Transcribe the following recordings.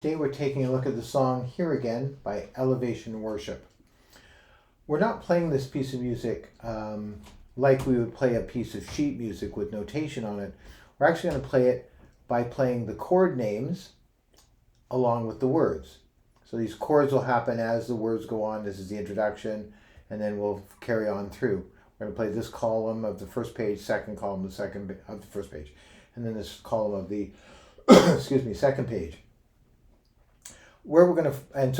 Today we're taking a look at the song Here Again by Elevation Worship. We're not playing this piece of music like we would play a piece of sheet music with notation on it. We're actually going to play it by playing the chord names along with the words. So these chords will happen as the words go on. This is the introduction, and then we'll carry on through. We're going to play this column of the first page, second column of the first page, and then this column of the second page. So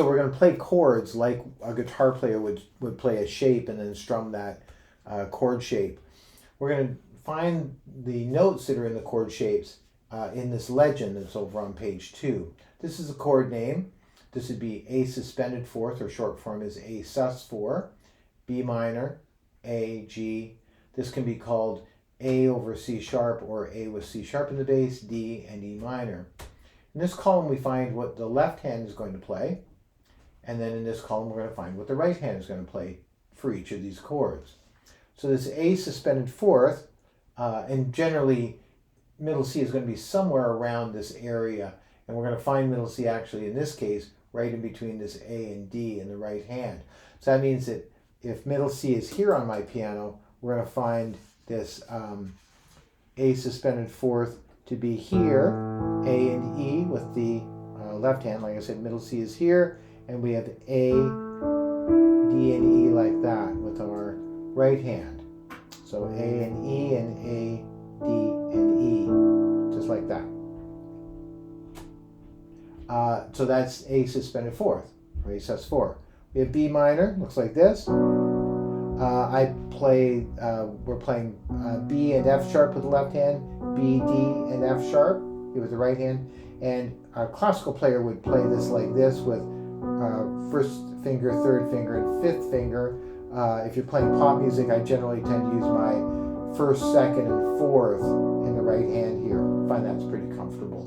we're gonna play chords like a guitar player would play a shape and then strum that chord shape. We're gonna find the notes that are in the chord shapes in this legend that's over on page 2. This is a chord name. This would be A suspended fourth, or short form is A sus4, B minor, A, G. This can be called A over C sharp, or A with C sharp in the bass, D, and E minor. In this column, we find what the left hand is going to play, and then in this column, we're going to find what the right hand is going to play for each of these chords. So this A suspended fourth, and generally, middle C is going to be somewhere around this area, and we're going to find middle C actually, in this case, right in between this A and D in the right hand. So that means that if middle C is here on my piano, we're going to find this A suspended fourth to be here, A and E with the left hand. Like I said, middle C is here, and we have A, D, and E like that with our right hand. So A and E and A, D, and E, just like that. So that's A suspended fourth, or A sus4. We have B minor, looks like this. We're playing B and F sharp with the left hand, B, D, and F sharp with the right hand. And a classical player would play this like this with first finger, third finger, and fifth finger. If you're playing pop music, I generally tend to use my first, second, and fourth in the right hand here. I find that's pretty comfortable.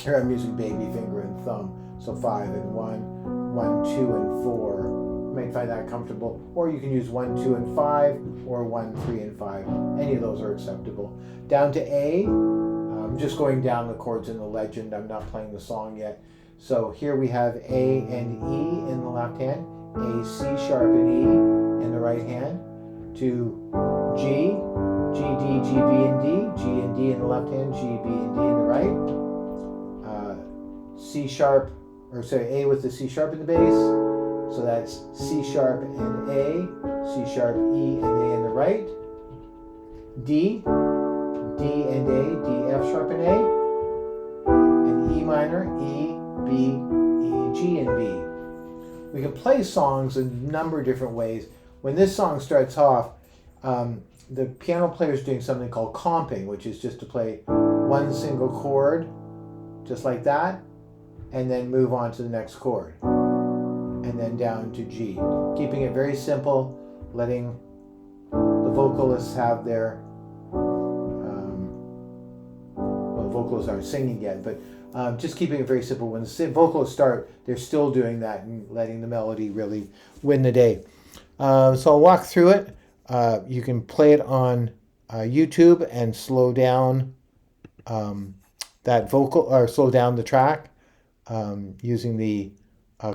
Here I'm using baby finger and thumb, so 5 and 1, 1, 2, and 4. You might find that comfortable, or you can use 1, 2, and 5, or 1, 3, and 5. Any of those are acceptable. Down to A, I'm just going down the chords in the legend. I'm not playing the song yet. So here we have A and E in the left hand, A, C sharp, and E in the right hand, to G, G, D, G, B, and D, G and D in the left hand, G, B, and D in the right, C sharp, A with the C sharp in the bass. So that's C sharp and A, C sharp, E, and A in the right. D, D and A, D, F sharp and A. And E minor, E, B, E, G, and B. We can play songs in a number of different ways. When this song starts off, the piano player is doing something called comping, which is just to play one single chord, just like that, and then move on to the next chord. And then down to G. Keeping it very simple, letting the vocalists have their, the vocalists aren't singing yet, but just keeping it very simple. When the vocalists start, they're still doing that and letting the melody really win the day. So I'll walk through it. You can play it on YouTube and slow down that vocal, or slow down the track using the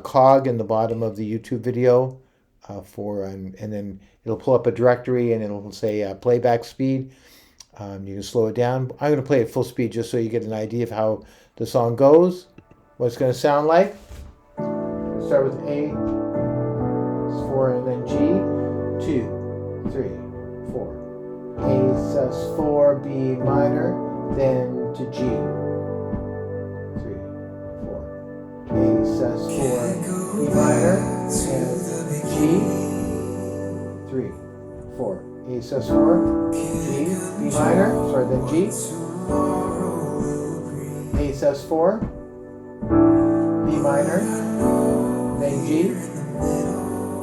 cog in the bottom of the YouTube video and then it'll pull up a directory and it'll say playback speed. You can slow it down. I'm going to play it full speed just so you get an idea of how the song goes, what it's going to sound like. Start with A, 4, and then G, 2, 3, 4. A sus4, B minor, then to G. A sus4, B minor, and G, 3, 4. A sus4, G, B minor, then G. A sus4, B minor, then G,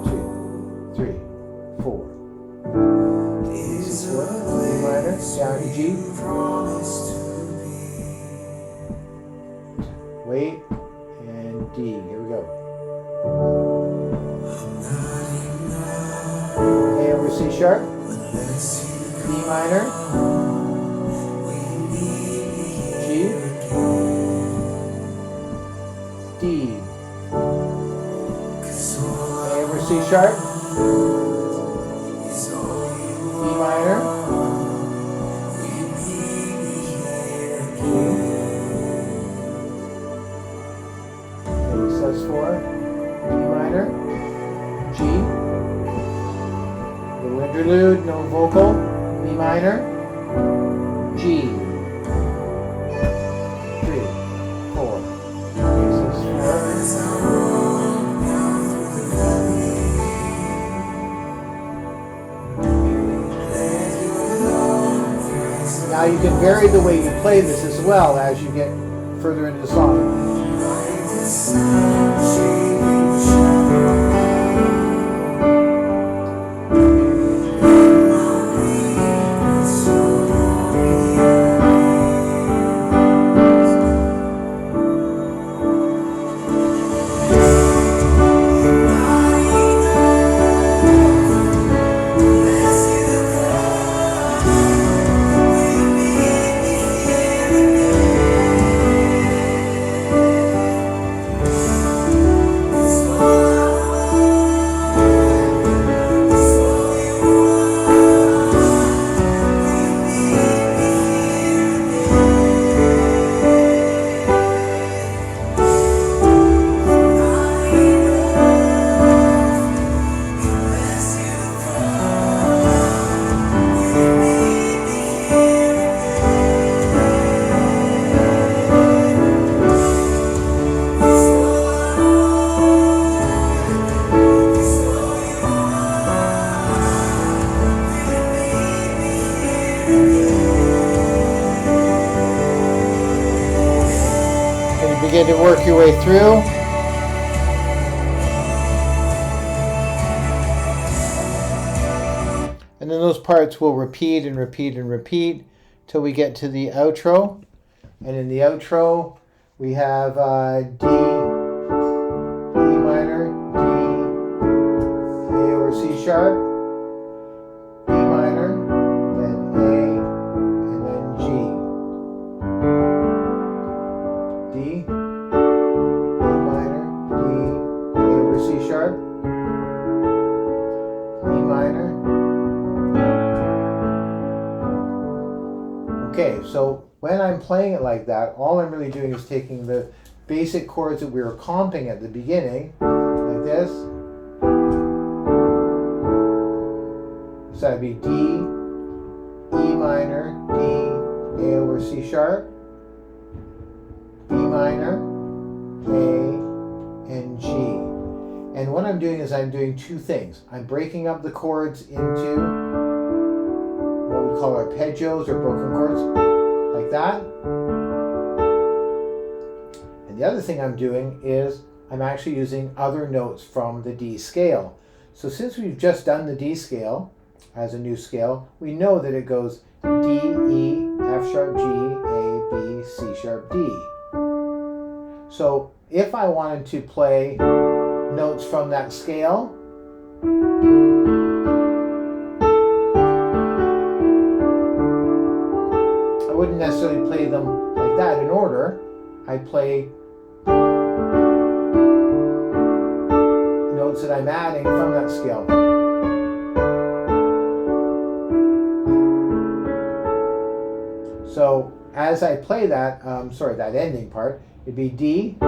2, 3, 4. A sus4, B minor, down to G. Wait. D. Here we go. A over C sharp, B minor, G, D. A over C sharp. E minor. sus4, D minor, G, little interlude, no vocal, B minor, G, 3, 4, sus4, now you can vary the way you play this as well as you get further into the song. Begin to work your way through. And then those parts will repeat and repeat and repeat till we get to the outro. And in the outro, we have D, E minor, D, A over C sharp, B minor, then A, and then G. D, C sharp, E minor. Okay, so when I'm playing it like that, all I'm really doing is taking the basic chords that we were comping at the beginning, like this. So that'd be D, E minor, D, A over C sharp, B minor, A, and G. And what I'm doing is I'm doing two things. I'm breaking up the chords into what we call arpeggios or broken chords, like that. And the other thing I'm doing is I'm actually using other notes from the D scale. So since we've just done the D scale as a new scale, we know that it goes D, E, F sharp, G, A, B, C sharp, D. So if I wanted to play notes from that scale, I wouldn't necessarily play them like that in order. I'd play notes that I'm adding from that scale. So as I play that, that ending part, it'd be D,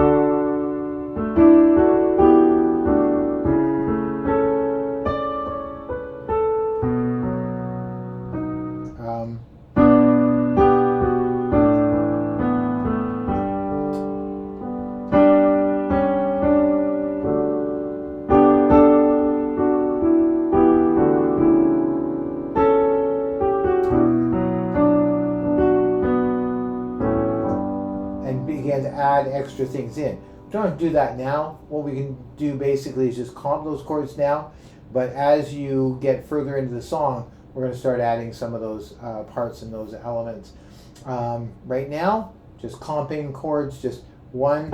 to add extra things in. We don't have to do that now. What we can do basically is just comp those chords now, but as you get further into the song, we're going to start adding some of those parts and those elements. Right now, just comping chords, just one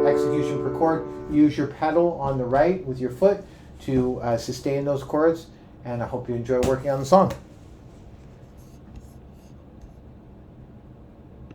execution per chord. Use your pedal on the right with your foot to sustain those chords, and I hope you enjoy working on the song.